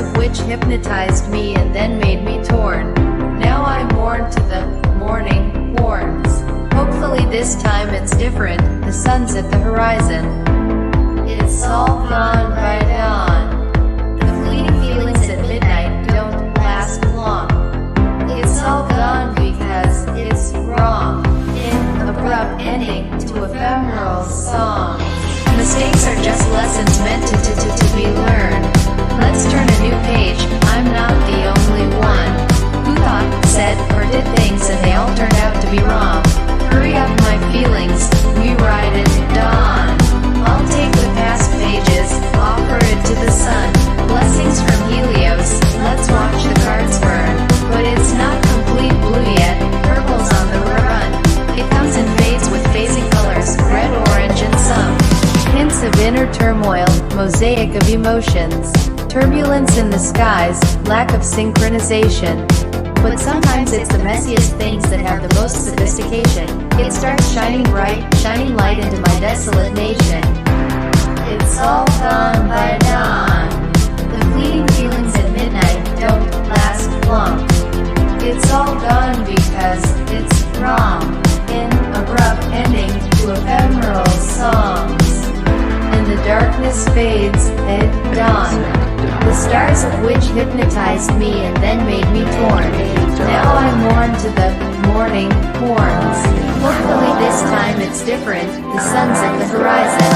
of which hypnotized me and then made me torn. Now I mourn to the morning horns. Hopefully this time it's different, the sun's at the horizon. It's all gone by dawn. The fleeting feelings at midnight don't last long. It's all gone because it's wrong. In abrupt ending to ephemeral songs. Mistakes are just lessons meant to be learned. Let's turn a new page, I'm not the only one who thought, said, or did things and they all turned out to be wrong. Hurry up my feelings, we ride at dawn. I'll take the past pages, offer it to the sun. Blessings from Helios, let's watch the cards burn. But it's not complete blue yet, purple's on the run. It comes in fades with phasing colors, red, orange and some hints of inner turmoil, mosaic of emotions. Turbulence in the skies, lack of synchronization. But sometimes it's the messiest things that have the most sophistication. It starts shining bright, shining light into my desolate nation. It's all gone by dawn. The fleeting feelings at midnight don't last long. It's all gone because it's wrong. In abrupt ending to ephemeral songs. And the darkness fades at dawn. The stars of which hypnotized me and then made me torn. Now I mourn to the morning horns. Hopefully this time it's different, the sun's at the horizon.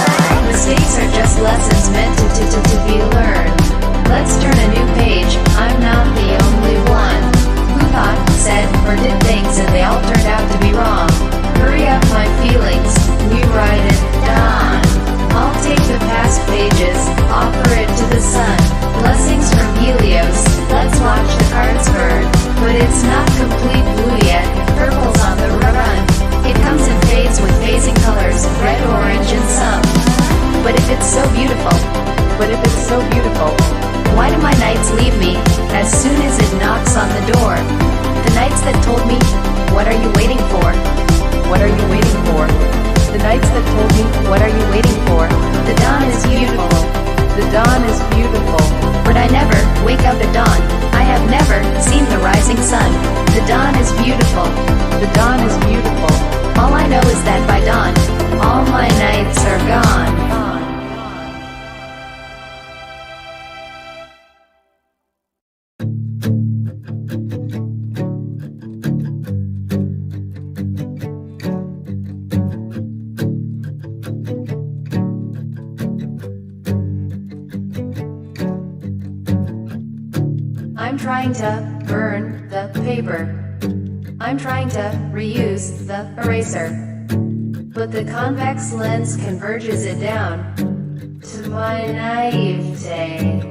Mistakes are just lessons meant to be learned. Let's turn a new page, I'm not the only one who thought, said, or did things and they all turned out to be wrong. Hurry up my feelings, we ride at dawn. I'll take the past pages, offer it to the sun. Blessings from Helios, let's watch the cards burn. But it's not complete blue yet, purple's on the run. It comes in fades with phasing colors, red, orange and some. But if it's so beautiful, why do my nights leave me, as soon as it knocks on the door? The nights that told me, what are you waiting for? What are you waiting for? The nights that told me, what are you waiting for? The dawn is beautiful. The dawn is beautiful. But I never wake up at dawn. I have never seen the rising sun. The dawn is beautiful. The dawn is beautiful. All I know is that by dawn, all my nights are gone. I'm trying to burn the paper. I'm trying to reuse the eraser. But the convex lens converges it down to my naivete.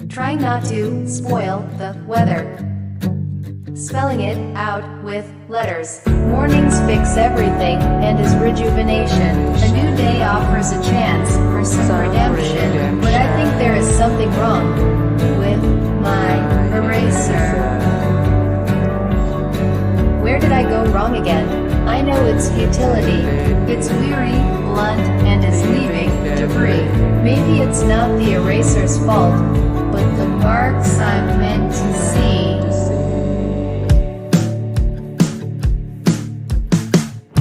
Trying not to spoil the weather. Spelling it out with letters. Mornings fix everything and is rejuvenation. A new day offers a chance for some redemption. But I think there is something wrong with my eraser. Where did I go wrong again? I know its futility. It's weary, blunt, and is leaving debris. Maybe it's not the eraser's fault, but the marks I'm meant to see.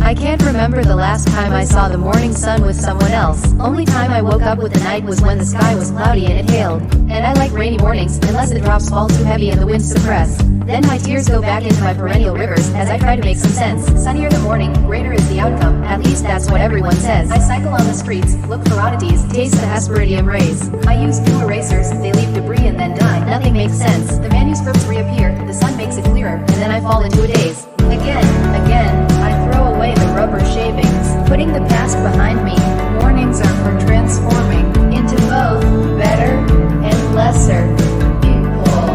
I can't remember the last time I saw the morning sun with someone else. Only time I woke up with the night was when the sky was cloudy and it hailed. And I like rainy mornings, unless the drops fall too heavy and the winds suppress. Then my tears go back into my perennial rivers, as I try to make some sense. Sunnier the morning, greater is the outcome, at least that's what everyone says. I cycle on the streets, look for oddities, taste the Hesperidium rays. I use two erasers, they leave debris and then die. Nothing makes sense. The manuscripts reappear, the sun makes it clearer, and then I fall into a daze. Again, I throw away the rubber shavings, putting the past behind me. Mornings are for transforming into both better and lesser people.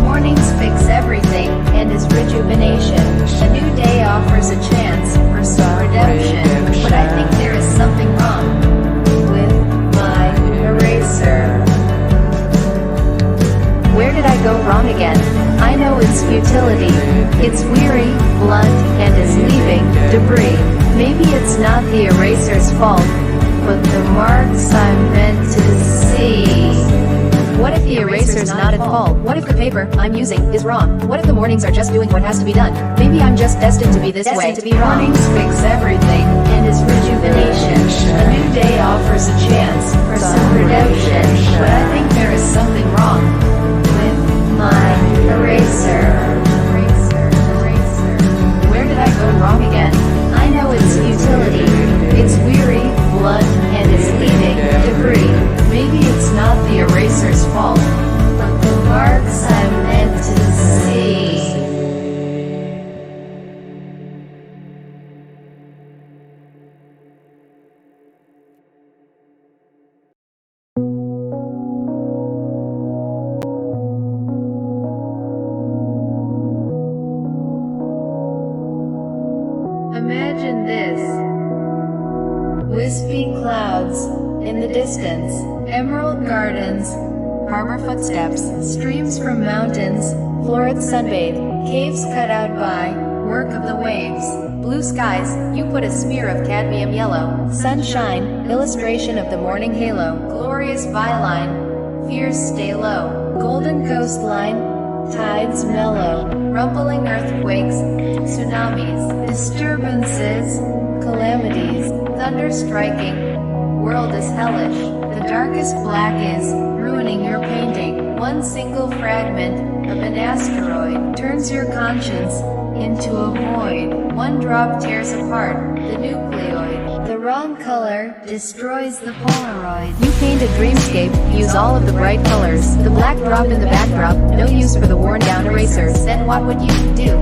Mornings fix everything and is rejuvenation. A new day offers a chance for some redemption. But I think there is something wrong with my eraser. Where did I go wrong again? I know its futility. It's weary, blunt, and is leaving debris. Maybe it's not the eraser's fault, but the marks I'm meant to see. What if the eraser's not at fault? What if the paper I'm using is wrong? What if the mornings are just doing what has to be done? Maybe I'm just destined to be this way. Mornings fix everything, and it's rejuvenation. A new day offers a chance for some redemption. But I think there is something wrong with my eraser. Where did I go wrong again? I know its utility. It's weary, blunt, and it's leaving debris. Maybe it's not the eraser's fault, but the marks I'm meant to see. Imagine this. Wispy clouds in the distance, emerald gardens, harbor footsteps, streams from mountains, florid sunbathe, caves cut out by work of the waves, blue skies, you put a smear of cadmium yellow, sunshine, illustration of the morning halo, glorious byline, fears stay low, golden coastline, tides mellow, rumbling earthquakes, tsunamis, disturbances, calamities, thunder striking, world is hellish, the darkest black is ruining your painting. One single fragment of an asteroid turns your conscience into a void. One drop tears apart the nucleoid. The wrong color destroys the Polaroid. You paint a dreamscape, use all of the bright colors. The black drop in the backdrop, no use for the worn down erasers. Then what would you do?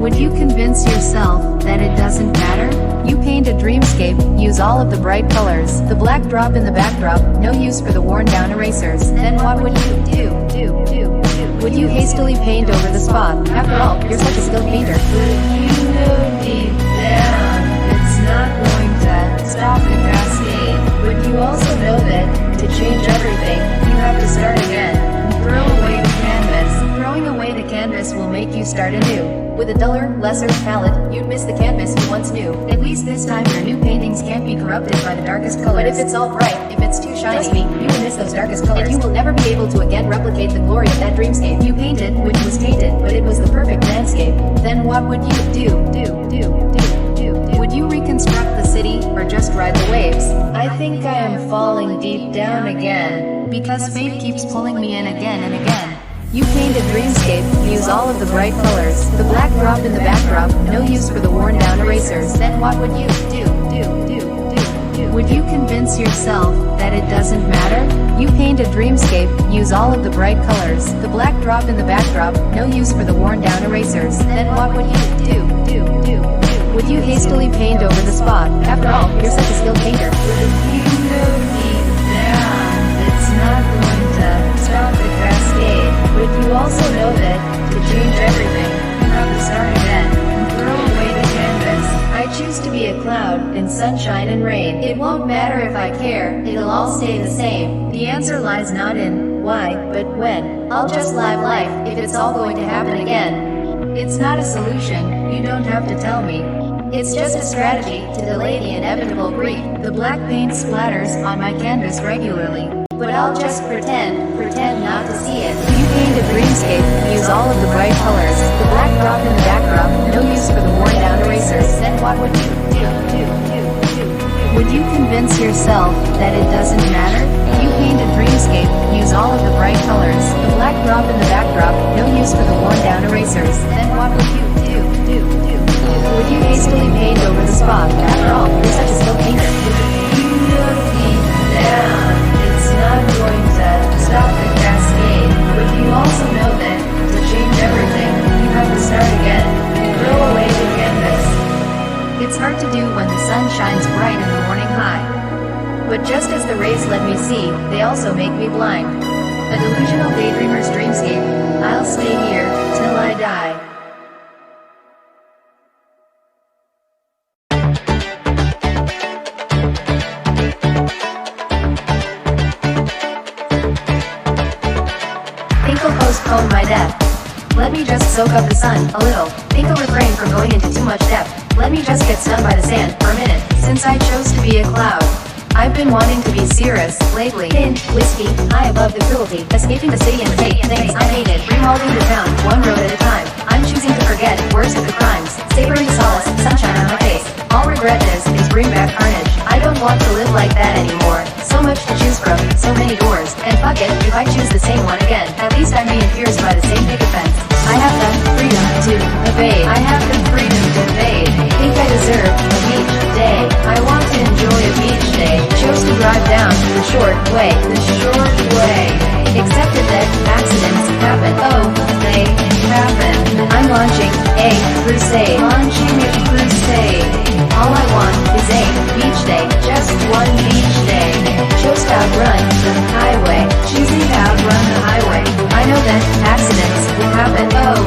Would you convince yourself that it doesn't matter? You paint a dreamscape, use all of the bright colors. The black drop in the backdrop, no use for the worn down erasers. Then what would you do? Would you hastily paint over the spot? After all, you're such a skilled painter. But you know deep down, it's not going to stop the cascade. But you also know that, to change everything, you have to start again. Throw away the canvas. Throwing away the canvas will make you start anew. With a duller, lesser palette, you'd miss the canvas you once knew. At least this time your new paintings can't be corrupted by the darkest colors. But if it's all bright, if it's too shiny, trust me, you will miss those darkest colors. And you will never be able to again replicate the glory of that dreamscape. You painted, which was tainted, but it was the perfect landscape. Then what would you do? Would you reconstruct the city, or just ride the waves? I think I am falling deep down again, because fate keeps pulling me in again and again. You paint a dreamscape, use all of the bright colors. The black drop in the backdrop, no use for the worn down erasers. Then what would you do? Would you convince yourself that it doesn't matter? You paint a dreamscape, use all of the bright colors. The black drop in the backdrop, no use for the worn down erasers. Then what would you do? Would you hastily paint over the spot? After all, you're such a skilled painter. But if you know deep down, it's not going to stop the cascade. But you also know that, to change everything, you have to start again, and throw away the canvas. I choose to be a cloud, in sunshine and rain. It won't matter if I care, it'll all stay the same. The answer lies not in why, but when. I'll just live life, if it's all going to happen again. It's not a solution, you don't have to tell me. It's just a strategy to delay the inevitable grief. The black paint splatters on my canvas regularly, but I'll just pretend not to see it. You paint a dreamscape, use all of the bright colors. The black drop in the backdrop, no use for the worn down erasers. Then what would you do? Would you convince yourself that it doesn't matter? You paint a dreamscape, use all of the bright colors. The black drop in the backdrop, no use for the worn down erasers. Then what would you do? Would you hastily paint over the spot? After all, you're such a skilled painter. You know deep down, it's not going to stop the cascade. But you also know that, to change everything, you have to start again. Throw away the canvas. It's hard to do when the sun shines bright in the morning high. But just as the rays let me see, they also make me blind. A delusional daydreamer's dreamscape. I'll stay here till I die. Think I'll postpone my death. Let me just soak up the sun a little. Think I'll refrain from going into too much depth. Let me just get stung by the sand for a minute, since I chose to be a cloud. I've been wanting to be Cirrus lately. Gin, whiskey, high above the cruelty. Escaping the city and the fate things I hated. Remolding the town, one road at a time. I'm choosing to forget worst of the crimes. Savoring solace, sunshine on my face. All regret is bring back carnage. I don't want to live like that anymore. So much to choose from, so many doors. And fuck it, if I choose the same one again. At least I'm being pierced by the same picket fence. I have the freedom to evade. I have the freedom to evade. Think I deserve a beach day. I want to enjoy a beach day. Chose to drive down the short way. The short way. Accepted that accidents happen. Oh, they happen. I'm launching a crusade. Launching a crusade. All I want is a beach day. Just one beach day. Chose to outrun the highway. Choosing to outrun the highway. I know that accidents will happen. Oh,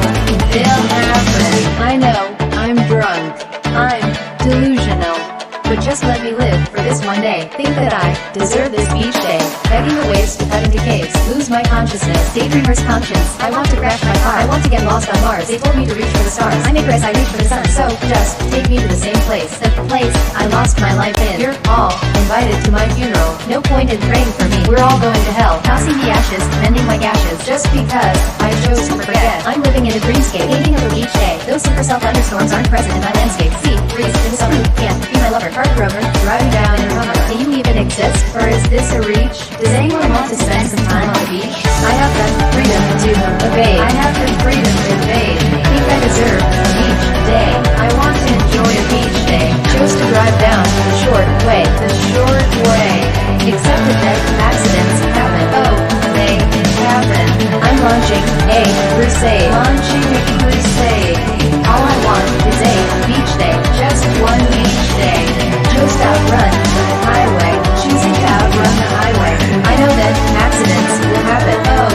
they'll happen. I know, I'm drunk. I'm delusional. But just let me live for this one day. Think that I deserve this beach day. Begging the waves to cut into caves. Lose my consciousness. Daydreamer's conscience. I want to crash my car. I want to get lost on Mars. They told me to reach for the stars. I'm Icarus, I reach for the sun. So just take me to the same place. The place I lost my life in. You're all invited to my funeral. No point in praying for me. We're all going to hell. Tossing the ashes, mending my gashes. Just because I chose to forget. I'm living in a dreamscape. Painting of a beach day. Those supercell thunderstorms aren't present in my landscape. Sea, breeze, in summer. Can't be my lover. Hard rover, driving down in a Hummer. Do you even exist? Or is this a reach? Does anyone want to spend some time on the beach? I have the freedom to evade. I have the freedom to evade. Think I deserve a beach day. I want to enjoy a beach day. Chose to drive down the short way. The short way. Accepted that accidents happen. Oh, they happen. I'm launching a crusade. Launching a crusade. All I want is a beach day. Just one beach day. Chose to outrun the highway. Choosing to outrun the highway. I know that accidents will happen. Oh,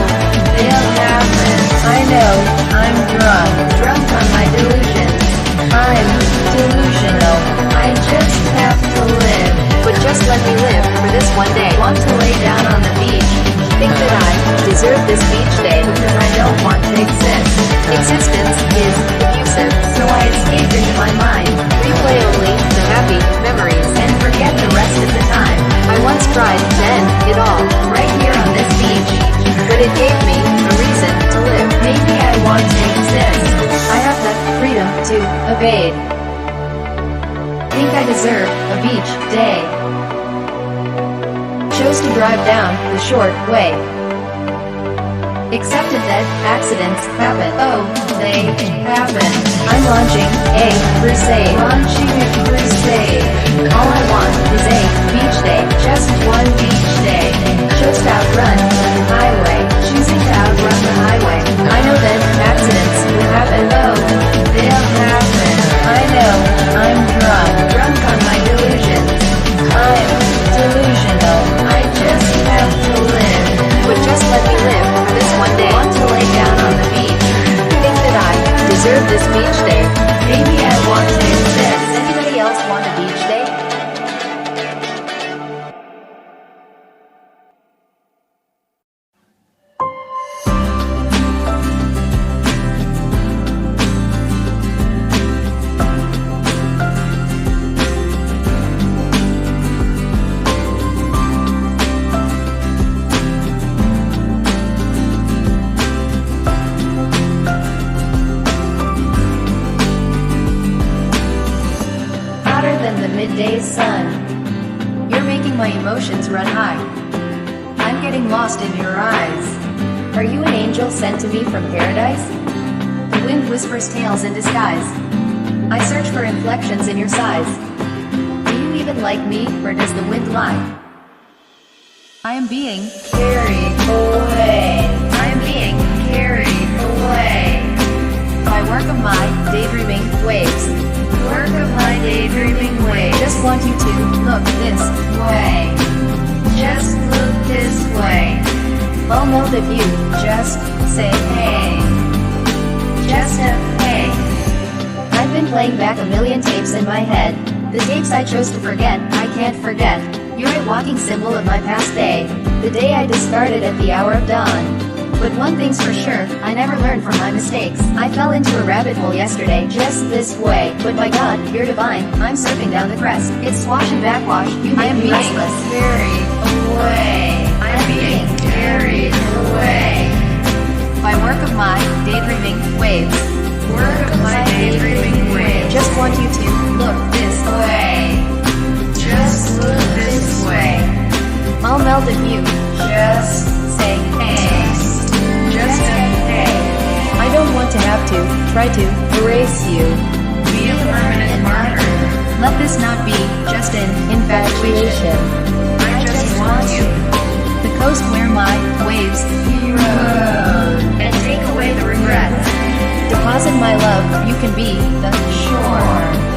they'll happen. I know I'm drunk. Drunk on my delusions. I'm delusional. I just have to live. But just let me live for this one day. Want to lay down on the beach. Think that I deserve this beach day because I don't want to exist. Existence is abusive, so I escape into my mind. Replay only the happy memories and forget the rest of the time. I once tried to end it all right here on this beach, but it gave me a reason to live. Maybe I want to exist. I have the freedom to evade. Think I deserve a beach day. Chose to drive down the short way. Accepted that accidents happen. Oh, they happen. I'm launching a crusade. Launching a crusade. All I want is a beach day. Just one beach day. Chose to outrun the highway. Choosing to outrun the highway. I know that accidents will happen. Oh, they'll happen. I know I'm drunk. Drunk on my delusions. I'm delusional. I just have to live. But just let me live for this one day. Want to lay down on the beach. Think that I deserve this beach day. Maybe I want to exist. Does anybody else want a beach day? Midday sun. You're making my emotions run high. I'm getting lost in your eyes. Are you an angel sent to me from paradise? The wind whispers tales in disguise. I search for inflections in your sighs. Do you even like me, or does the wind lie? I am being carried away. I am being carried away by work of my daydreaming waves. Work of my daydreaming waves. Just want you to look this way. Just look this way. I'll know that you just say hey. Just a hey. I've been playing back a million tapes in my head. The tapes I chose to forget, I can't forget. You're a walking symbol of my past day. The day I discarded at the hour of dawn. But one thing's for sure, I never learned from my mistakes. I fell into a rabbit hole yesterday, just this way. But by God, you're divine, I'm surfing down the crest. It's swash and backwash, I am being carried away. I'm being carried away. By work of my daydreaming waves. Work of my daydreaming waves. Just want you to look this way. Just look this way. I'll melt if you just say hey. Just say hey. I don't want to have to try to erase you. Be a permanent marker. Let this not be just an infatuation. I just want you. The coast where my waves erode. And take away the regrets. Deposit my love, you can be the shore.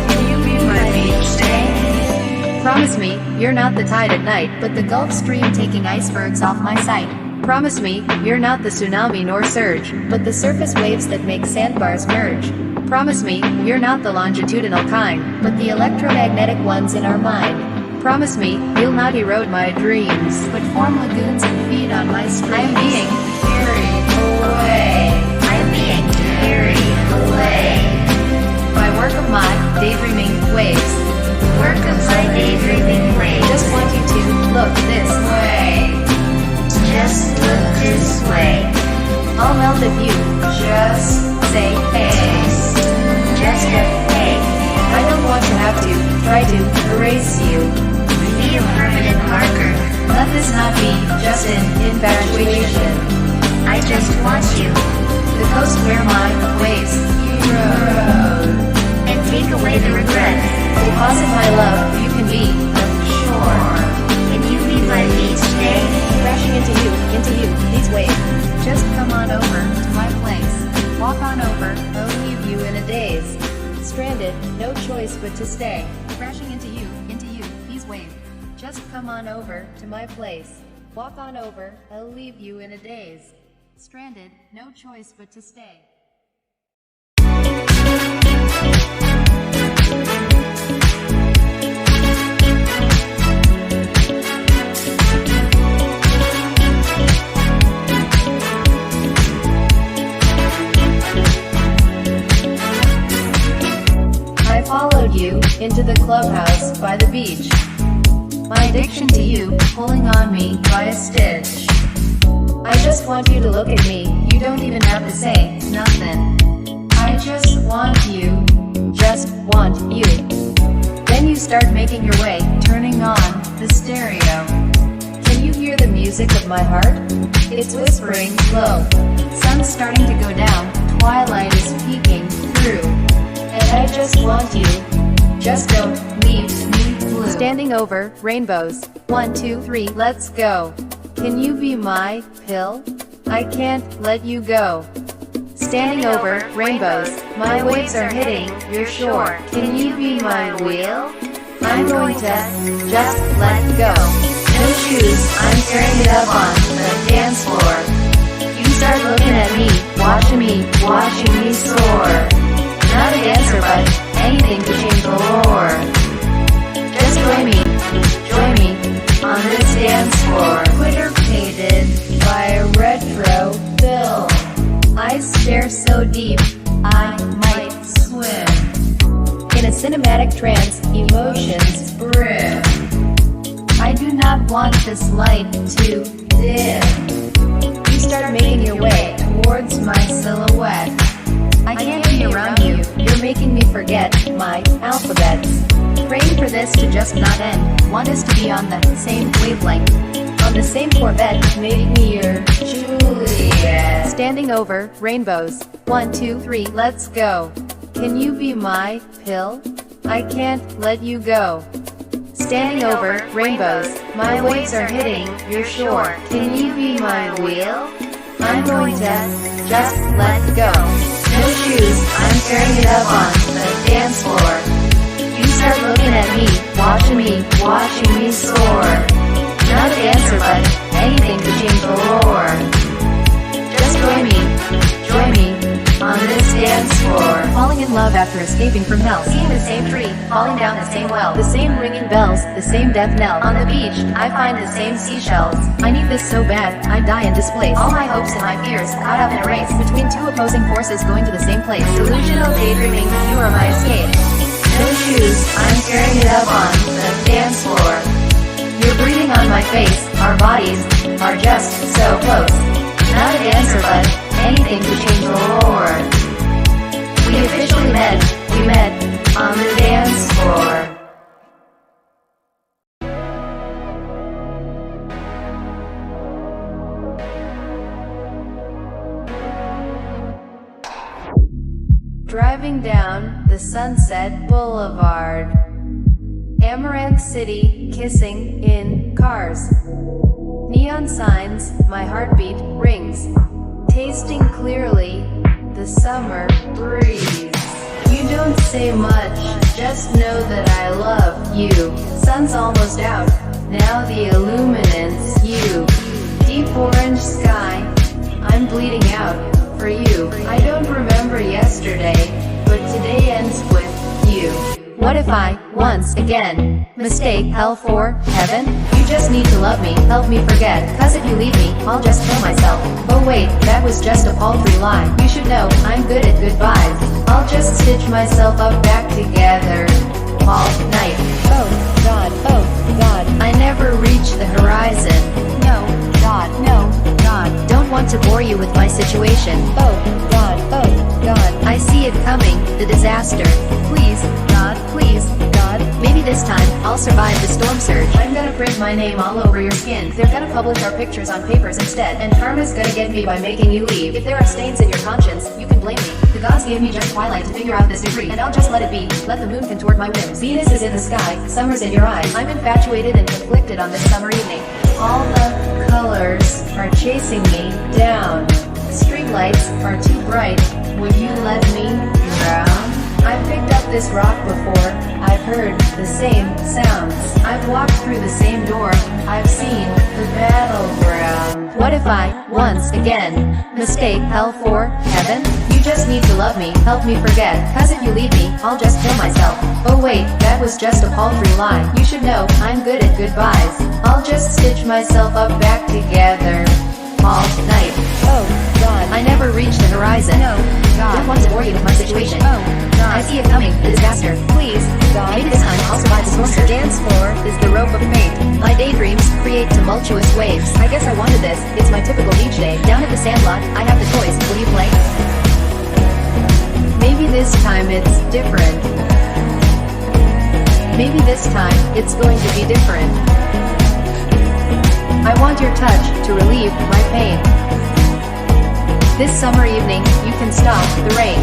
Can you be my beach day? Promise me, you're not the tide at night, but the Gulf Stream taking icebergs off my sight. Promise me, you're not the tsunami nor surge, but the surface waves that make sandbars merge. Promise me, you're not the longitudinal kind, but the electromagnetic ones in our mind. Promise me, you'll not erode my dreams, but form lagoons and feed on my streams. I'm being carried away. I'm being carried away. By work of my daydreaming waves. Work of my daydreaming waves. Just want you to look this way. Just look this way. I'll melt if you just say hey. Just say hey. I don't want to have to try to erase you. Be a permanent marker. Let this not be just an infatuation. I just want you. The coast where my waves erode. And take away the regrets. Deposit my love, you can be the shore. Can you be my beach day? Crashing into you, these waves. Just come on over to my place. Walk on over, I'll leave you in a daze. Stranded, no choice but to stay. Crashing into you, these waves. Just come on over to my place. Walk on over, I'll leave you in a daze. Stranded, no choice but to stay. I followed you into the clubhouse by the beach. My addiction to you pulling on me by a stitch. I just want you to look at me, you don't even have to say nothing. I just want you, just want you. Then you start making your way, turning on the stereo. Can you hear the music of my heart? It's whispering low. Sun's starting to go down, twilight is peeking through. And I just want you, just don't leave me blue. Standing over rainbows, 1, 2, 3, let's go. Can you be my pill? I can't let you go. Standing over rainbows, my waves are hitting your shore. Can you be my wheel? I'm going to just let go. No shoes, I'm tearing it up on the dance floor. You start looking at me, watching me soar. Not a dancer, but anything to change the lore. Just join me on this dance floor. Twitter painted by a retro film. I stare so deep, I might swim. In a cinematic trance, emotions brim. I do not want this light to dim. You start making your way towards my silhouette. I can't be around you, you're making me forget my alphabets. Praying for this to just not end, want us to be on the same wavelength. On the same Corvette, make me your Juliet. Standing over rainbows, 1, 2, 3, let's go. Can you be my pill? I can't let you go. Standing over rainbows, my waves are hitting your shore. Can you be my wheel? I'm going to just let go. No shoes, I'm tearing it up on the dance floor. You start looking at me, watching me soar. Not a dancer, but anything to change the lore. Just join me on this dance floor. Falling in love after escaping from hell. Seeing the same tree, falling down the same well. The same ringing bells, the same death knell. On the beach, I find the same seashells. I need this so bad, I'd die in displace. All my hopes and my fears, caught up in a race. Between two opposing forces going to the same place. Delusional daydreaming, you are my escape. No shoes, I'm tearing it up on the dance floor. You're breathing on my face, our bodies are just so close. Not a dancer, but anything to change the lore. We officially met, we met on the dance floor. Driving down the Sunset Boulevard, Amaranth City, kissing in cars. Neon signs, my heartbeat rings. Tasting clearly, the summer breeze. You don't say much, just know that I love you. Sun's almost out, now the illuminance you. Deep orange sky, I'm bleeding out for you. I don't remember yesterday, but today ends with you. What if I, once again, mistake hell for heaven? You just need to love me, help me forget. Cause if you leave me, I'll just kill myself. Oh wait, that was just a paltry lie. You should know, I'm good at goodbyes. I'll just stitch myself up back together all night. Oh God, I never reach the horizon. no, God, Don't want to bore you with my situation. oh God, I see it coming, the disaster. Please, God, maybe this time, I'll survive the storm surge. I'm gonna print my name all over your skin. They're gonna publish our pictures on papers instead. And karma's gonna get me by making you leave. If there are stains in your conscience, you can blame me. The gods gave me just twilight to figure out this degree. And I'll just let it be, let the moon contort my whims. Venus is in the sky, summer's in your eyes. I'm infatuated and conflicted on this summer evening. All the colors are chasing me down. Streetlights are too bright. Would you let me drown? I've picked up this rock before. I've heard the same sounds. I've walked through the same door. I've seen the battleground. What if I, once again, mistake hell for heaven? You just need to love me, help me forget. Cause if you leave me, I'll just kill myself. Oh wait, that was just a paltry lie. You should know, I'm good at goodbyes. I'll just stitch myself up back together all night. oh God, I never reach the horizon. no, Don't want to bore you with my situation. oh I God, see it coming, the disaster. Please, God. maybe this time I'll survive the storm surge. Dance floor is the rope of fate. My daydreams create tumultuous waves. I guess I wanted this, it's my typical beach day. Down at the sandlot, I have the toys, will you play? Maybe this time it's different. Maybe this time, it's going to be different. I want your touch to relieve my pain. This summer evening, you can stop the rain.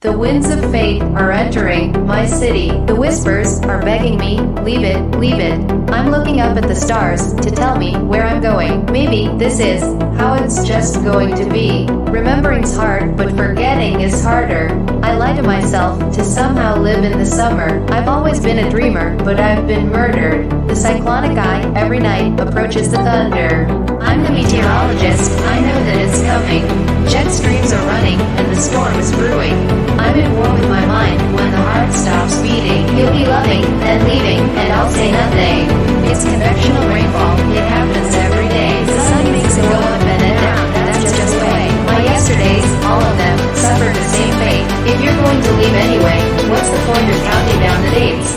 The winds of fate are entering my city. The whispers are begging me, leave it, leave it. I'm looking up at the stars to tell me where I'm going. Maybe this is how it's just going to be. Remembering's hard, but forgetting is harder. I lie to myself to somehow live in the summer. I've always been a dreamer, but I've been murdered. The cyclonic eye every night approaches the thunder. I'm the meteorologist, I know that it's coming. Jet streams are running, and the storm is brewing. I'm at war with my mind when the heart stops beating. You'll be loving, then leaving, and I'll say nothing. It's convectional rainfall, it happens every day. The sun makes it go up and then down, that's just the way. My yesterdays, all of them, suffered the same fate. If you're going to leave anyway, what's the point of counting down the days?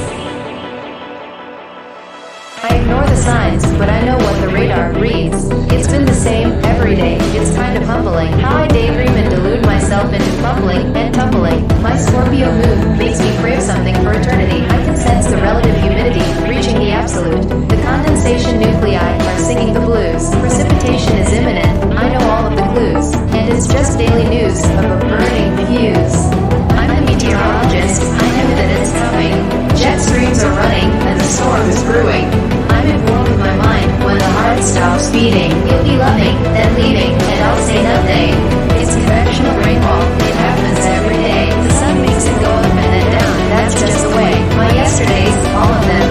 I ignore the signs, but I know what the radar reads. It's been the same every day, it's kind of humbling. How I daydream and delude myself into fumbling and tumbling. My Scorpio moon makes me crave something for eternity. I can sense the relative humidity, reaching the absolute. The condensation nuclei are singing the blues. Precipitation is imminent, I know all of the clues. And it's just daily news of a burning fuse. I'm the meteorologist, I know that it's coming. Jet streams are running, and the storm is brewing. I'm at war with my mind when the heart stops beating. You'll be loving, then leaving, and I'll say nothing. It's convectional rainfall, it happens every day. The sun makes it go up and then down, that's just the way. My yesterdays, all of them,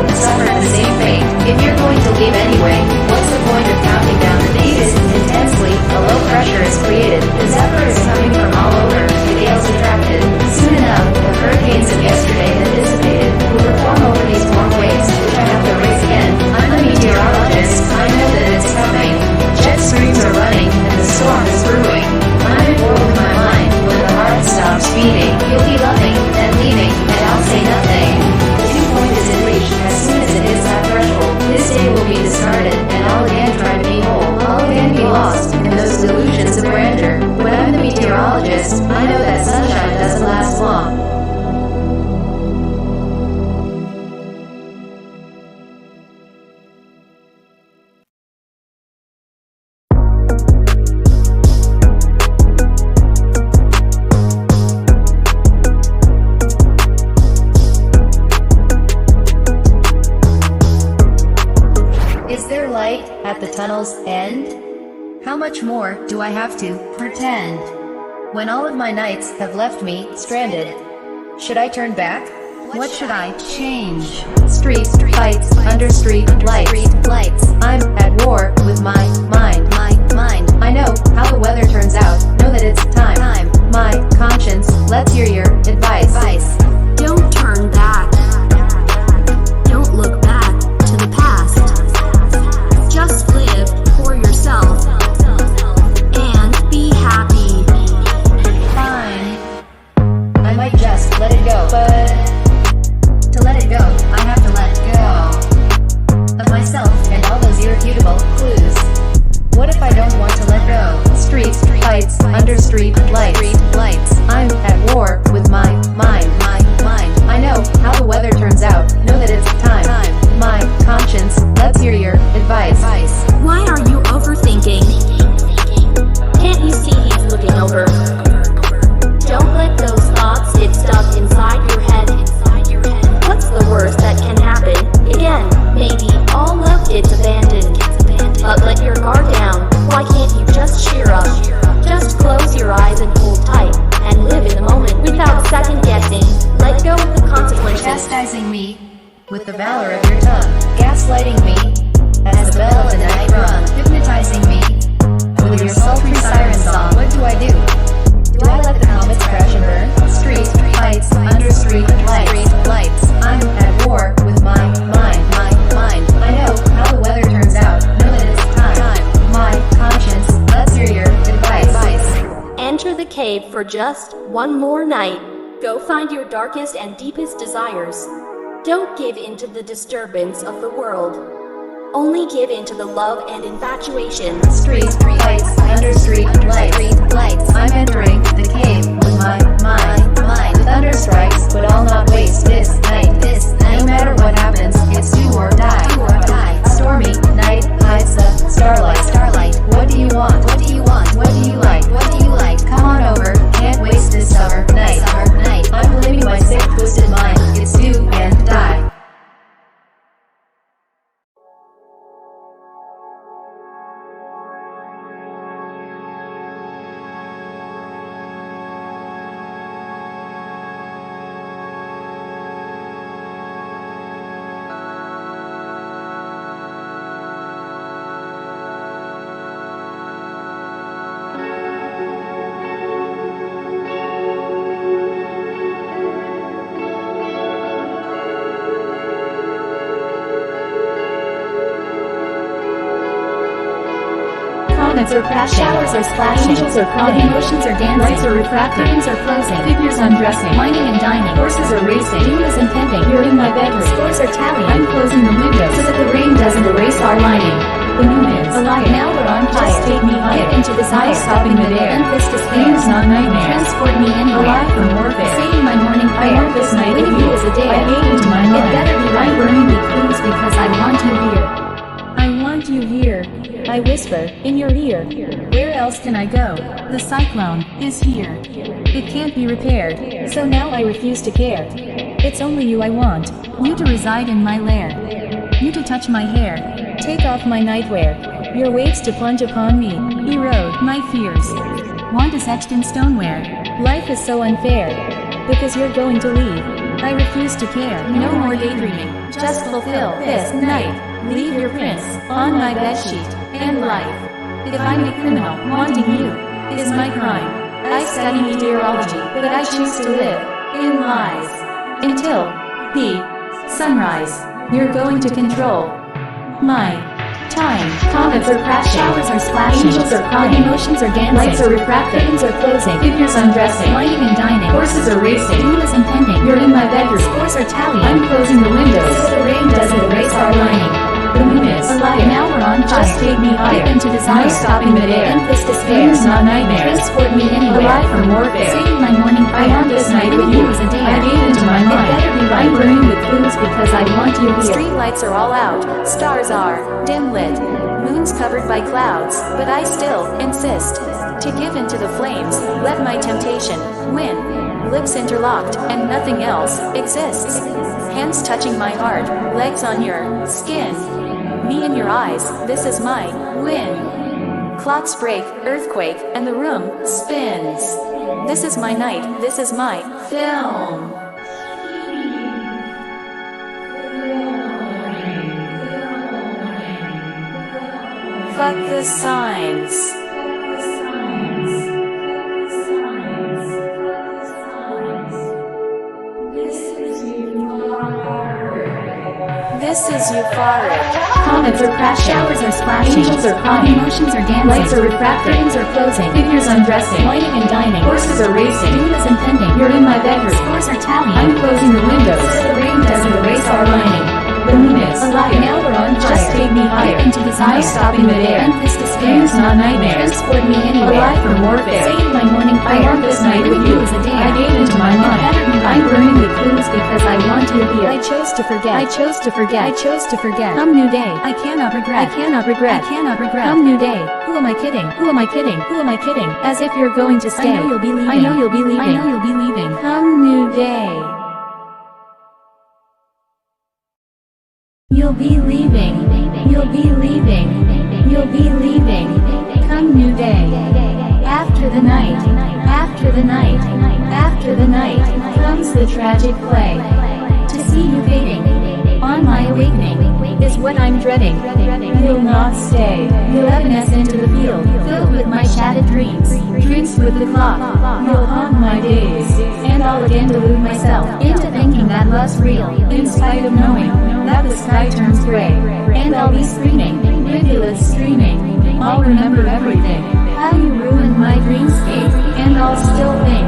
How much more do I have to pretend? When all of my nights have left me stranded, should I turn back? What should I change? Street fights under street lights. I'm at war with my mind. I know how the weather turns out. Know that it's time. My conscience, let's hear your advice. Don't turn back. Don't look back to the past. Just live for yourself and be happy. Fine. I might just let it go, but to let it go, I have to let go of myself and all those irrefutable clues. What if I don't want to let go? Street fights under street lights. I'm at war with my mind. I know how the weather turns out. Know that it's time. My conscience, let's hear your advice. Why are you overthinking? Can't you see he's looking over? Don't let those thoughts get stuck inside your head. What's the worst that can happen? Again, maybe all love gets abandoned. But let your guard down. Why can't you just cheer up? Just close your eyes and hold tight, and live in the moment without second guessing. Let go of the consequences. Chastising me with the valor of your tongue, gaslighting me as the bell of the night rung, hypnotizing me with your sultry siren song. What do I do? Do I let the comets crash and burn? Street fights under street lights. I'm at war with my mind. I know how the weather turns out. Know that it's time. My conscience, let's hear your advice. Enter the cave for just one more night. Go find your darkest and deepest desires. Don't give in to the disturbance of the world. Only give in to the love and infatuation. Street fights under street lights. I'm entering the cave with my mind. The thunder strikes, but I'll not waste this night. No matter what happens, it's do or die. Stormy night hides the starlight. What do you want? What do you like? Come on over. Can't waste this summer night. I'm blaming my sick, twisted mind. It's do and die. Comets are crashing, showers are splashing, angels are crying, emotions are dancing, lights are refracting, curtains are closing, figures undressing, wining and dining, horses are racing, doom is impending, you're in my bedroom, scores are tallying, I'm closing the windows so that the rain doesn't erase our lining. The moon is a liar, now we're on fire, just take me higher, get into desire, stopping midair, endless despair, is not nightmare, transport me anywhere, alive from warfare, saying my morning prayer, I want this night with you as a day, I hate into my mind, it better be right, burning me please because I want you here. I want you here. I whisper in your ear. Where else can I go? The cyclone is here. It can't be repaired, so now I refuse to care. It's only you I want, you to reside in my lair. You to touch my hair, take off my nightwear, your waves to plunge upon me, erode my fears. Want is etched in stoneware. Life is so unfair, because you're going to leave. I refuse to care, no more daydreaming, just fulfill this night. Leave your prints on my bedsheet and life. If I'm a criminal, wanting you is my crime. I study meteorology, but I choose to live in lies. Until the sunrise, you're going to control my time. Comets are crashing, showers are splashing, angels are crying, emotions are dancing, lights are refracting, curtains are closing, figures undressing, wining and dining, horses are racing, doom is impending, you're in my bedroom, scores are tallying, I'm closing the windows so the rain doesn't erase our lining. The moon is a liar, now we're on fire, just take me higher, get into desire, stopping midair, endless despair, is not nightmare, transport me anywhere, alive from warfare, saying my morning prayer, I want this night with you as a day, I gave into my mind, it better be right, I'm burning with clues because I want you here. Street lights are all out, stars are dim lit, moon's covered by clouds, but I still insist to give in to the flames, let my temptation win. Lips interlocked, and nothing else exists. Hands touching my heart, legs on your skin. Me in your eyes, this is my win. Clocks break, earthquake, and the room spins. This is my night, this is my film. Fuck the signs. This is euphoric. Comets are crashing. Showers are splashing. Angels are crying. Emotions are dancing. Lights are refracting. Curtains are closing. Figures undressing. Whining and dining. Horses are racing. Doom is impending. You're in my bedroom. Scores are tallying. I'm closing the windows so the rain doesn't erase our lining. The moon is a liar. Now we're on fire. Just take me higher into desire. Stopping midair. Endless despair. Dreams, not nightmares. Transport me anywhere. Alive from warfare. Saving my morning fire. I want this night with you as a day. I gave into my mind. I'm burning the clues because I want to hear. I chose to forget. I chose to forget. I chose to forget. Come new day. I cannot regret. I cannot regret. I cannot regret. Come new day. Who am I kidding? Who am I kidding? Who am I kidding? As if you're going to stay. I know you'll be leaving. I know you'll be leaving. I know you'll be leaving. Come new day. You'll be leaving. You'll be leaving. You'll be leaving. Come new day. After the night. After the night. After the night comes the tragic play. To see you fading on my awakening is what I'm dreading. You'll not stay. You'll evanesce into the field filled with my shattered dreams. Drinks with the clock. You'll haunt my days, and I'll again delude myself into thinking that love's real, in spite of knowing that the sky turns gray. And I'll be screaming, rivulets streaming. I'll remember everything, how you ruined my dreamscape, and I'll still think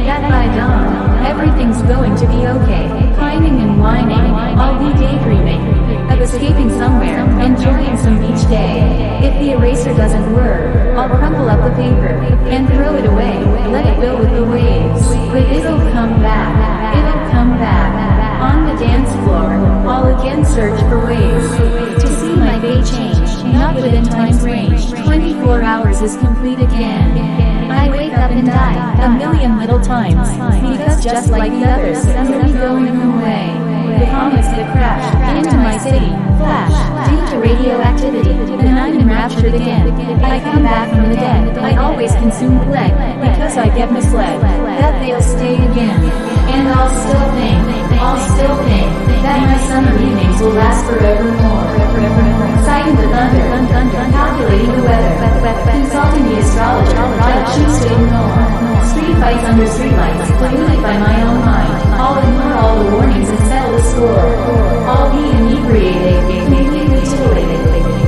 that by dawn everything's going to be okay. Pining and whining, I'll be daydreaming of escaping somewhere, enjoying some beach day. If the eraser doesn't work, I'll crumple up the paper and throw it away. Let it go with the waves, but it'll come back. It'll come back. On the dance floor, I'll again search for ways to see my day change, not within time's range. 24 hours is complete again. I wake up and die a million little times, because just like the others, you'll be going away. The comets that crash into my city flash due to radioactivity, and I'm enraptured again. I come back from the dead. I always consume lead because I get misled that they'll stay again. And I'll still think that my summer evenings will last forevermore. Sighting the thunder, calculating the weather, consulting the astrologer that I choose to ignore. Street fights under streetlights, polluted by my own mind. I'll ignore all the warnings and settle the score. I'll be inebriated, completely titillated,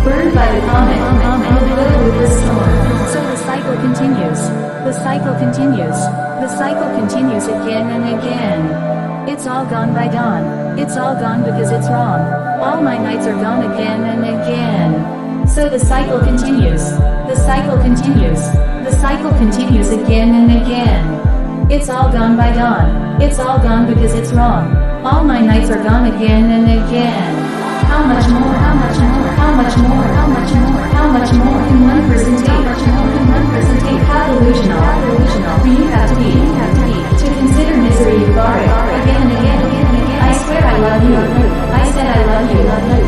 burned by the comet, and filled with the storm. So the cycle continues. The cycle continues. The cycle continues again and again. It's all gone by dawn. It's all gone because it's wrong. All my nights are gone again and again. So the cycle continues. The cycle continues. The cycle continues again and again. It's all gone by dawn. It's all gone because it's wrong. All my nights are gone again and again. How much more? How much more? How much more? How much more? How much more can one person take? How much more can one person take? How delusional? How delusional do you have to be? To consider misery euphoric again and again and again. I swear I love you. I said I love you.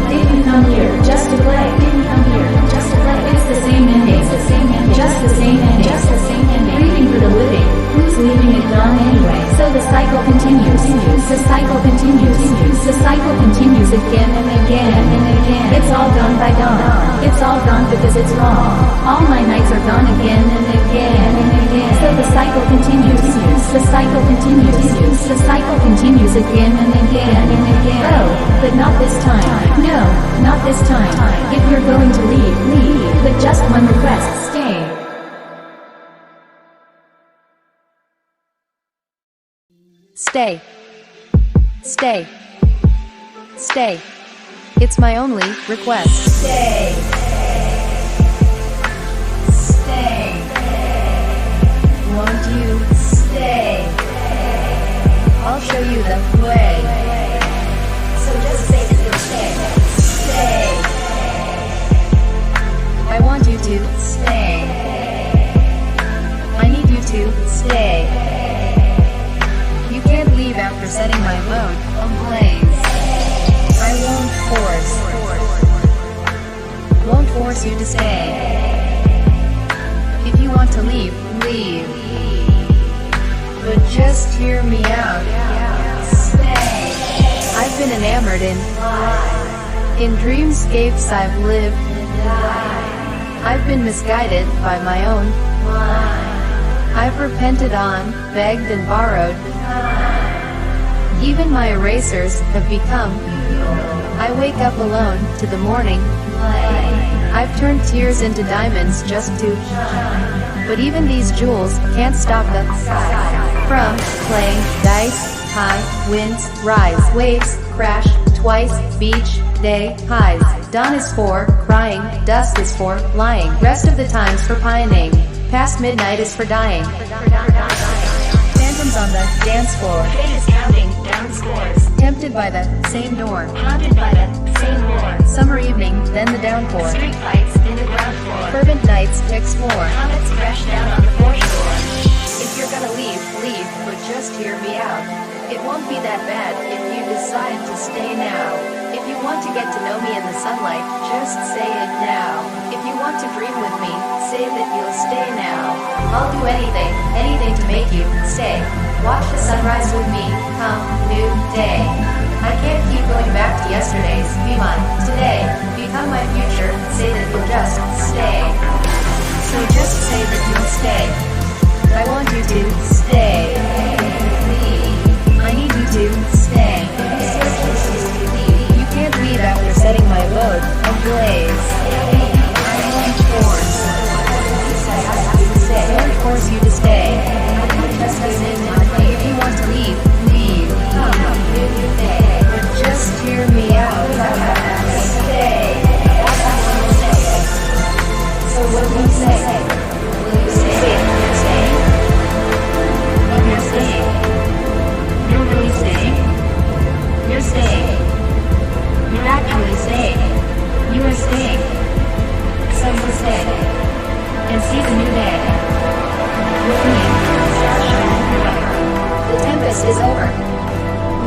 Did you come here just to play? Did you come here just to play? It's the same ending. It's the same ending. Just the same ending. Just the same ending. Breathing for the living. Who's leaving it gone anyway? So the cycle continues. The cycle continues. The cycle continues again and again and again. It's all gone by dawn. It's all gone because it's wrong. All my nights are gone again and again and again. So the cycle continues. The cycle continues. The cycle continues again and again and again. Oh, but not this time. No, not this time. If you're going to leave, leave. But just one request, stay. Stay. Stay. Stay. It's my only request. Stay. Stay. Won't you Stay. I'll show you the way. So just say that you'll stay. Stay. I want you to Stay. I need you to Stay. You can't leave after setting my boat ablaze. I won't force force you to stay. If you want to leave, leave. But just hear me out. Stay. I've been enamored in dreamscapes I've lived. I've been misguided by my own. I've repented on, begged and borrowed. Even my erasers have become. I wake up alone to the morning. I've turned tears into diamonds just to. But even these jewels can't stop us from playing dice. High winds rise, waves crash twice. Beach day highs. Dawn is for crying, dusk is for lying. Rest of the time's for pining. Past midnight is for dying. Phantoms on the dance floor. Fate is counting down scores. Tempted by the same door. Haunted by the same war. Summer evening, then the downpour. Street fights in the ground floor. Fervent nights to explore. Comets crash down on the foreshore. If you're gonna leave, leave, but just hear me out. It won't be that bad if you decide to stay now. If you want to get to know me in the sunlight, just say it now. If you want to dream with me, say that you'll stay now. I'll do anything, anything to make you stay. Watch the sunrise with me, come, new day. I can't keep going back to yesterday's, be mine, today. Become my future, say that you'll just stay. So just say that you'll stay. I want you to stay. I need you to stay. You can't leave after setting my boat ablaze. I won't force. I won't force you to stay. Just listen to me. If you want to leave, leave. But just hear me out. Stay. So what do you say? Will you stay? You're staying? You're staying. You're really staying? You're staying. You're actually staying. You are staying. So you stay. And see the new day. With me. Start shining bright. The tempest is over.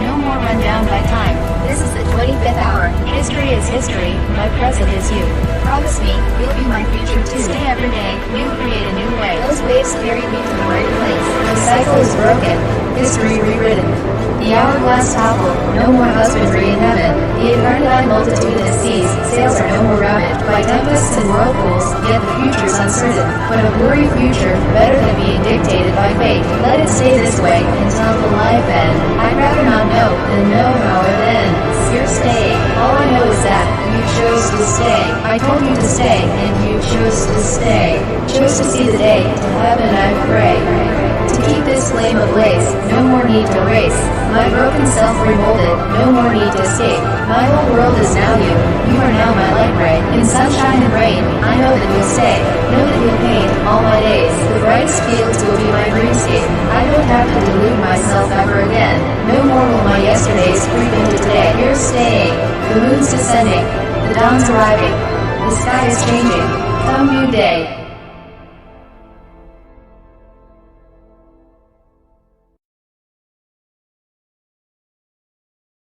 No more run down by time. This is the 25th hour. History is history. My present is you. Promise me, you'll be my future too. Stay every day. You'll create a new way. Those waves carried me to the right place. The cycle is broken. History rewritten. The hourglass toppled. No more husbandry in heaven. The incarnate multitudinous seas. Sails are no more ravaged by tempests and whirlpools. Yet the future's uncertain. But a blurry future, better than being dictated by fate. Let it stay this way until the life end. I'd rather not know than know how it ends. You're staying. All I know is that you chose to stay. I told you to stay, and you chose to stay. Chose to see the day. To heaven I pray. To keep this flame ablaze. No more need to race. My broken self remolded. No more need to escape. My whole world is now you. You are now my light ray. In sunshine and rain, I know that you'll stay. Know that you'll paint all my days. The brightest fields will be my dreamscape. I don't have to delude myself ever again. No more will my yesterdays creep into today. You're staying. The moon's descending. The dawn's arriving. The sky is changing. Come new day.